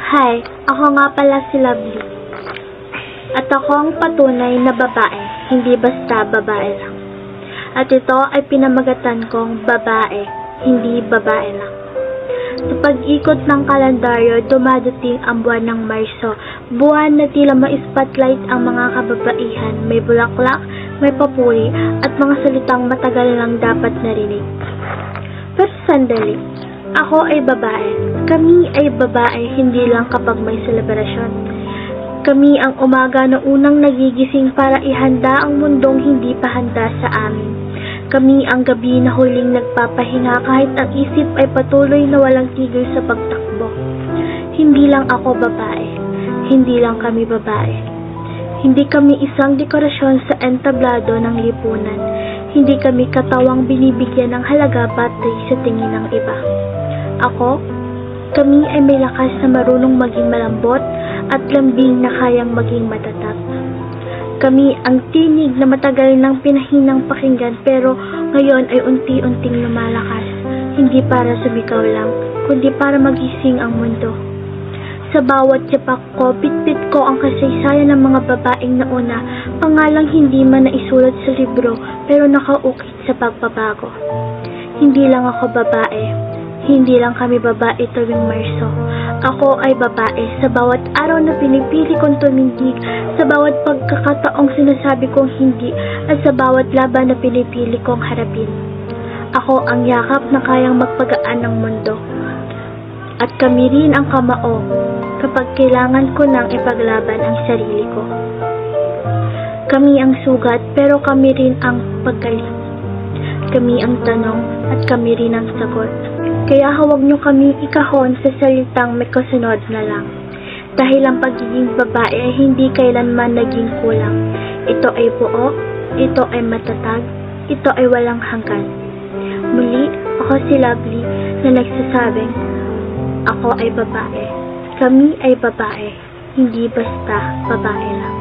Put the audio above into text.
Hi, ako nga pala si Lovely. At ako ang patunay na babae, hindi basta babae lang. At ito ay pinamagatan kong babae, hindi babae lang. Sa pag-ikot ng kalendaryo, dumadating ang buwan ng Marso, buwan na tila ma-spotlight ang mga kababaihan, may bulaklak, may papuri, at mga salitang matagal lang dapat narinig. Pero sandali, ako ay babae. Kami ay babae, hindi lang kapag may selebrasyon. Kami ang umaga na unang nagigising para ihanda ang mundong hindi pa handa sa amin. Kami ang gabi na huling nagpapahinga kahit ang isip ay patuloy na walang tigil sa pagtakbo. Hindi lang ako babae. Hindi lang kami babae. Hindi kami isang dekorasyon sa entablado ng lipunan. Hindi kami katawang binibigyan ng halaga batay sa tingin ng iba. Kami ay may lakas na marunong maging malambot at lambing na kayang maging matatag. Kami ang tinig na matagal nang pinahinang pakinggan pero ngayon ay unti-unting lumalakas. Hindi para sumigaw lang, kundi para magising ang mundo. Sa bawat yapak ko, bitbit ko ang kasaysayan ng mga babaeng nauna, pangalang hindi man naisulat sa libro pero nakaukit sa pagbabago. Hindi lang ako babae. Hindi lang kami babae tuwing Marso. Ako ay babae sa bawat araw na pinipili kong tumindig, sa bawat pagkakataong sinasabi kong hindi, at sa bawat laban na pinipili kong harapin. Ako ang yakap na kayang magpagaan ng mundo. At kami rin ang kamao kapag kailangan ko nang ipaglaban ang sarili ko. Kami ang sugat pero kami rin ang paggaling. Kami ang tanong at kami rin ang sagot. Kaya huwag niyo kami ikahon sa salitang may kasunod na lang. Dahil ang pagiging babae ay hindi kailanman naging kulang. Ito ay buo, ito ay matatag, ito ay walang hanggan. Muli, ako si Lovely na nagsasabing, ako ay babae. Kami ay babae, hindi basta babae lang.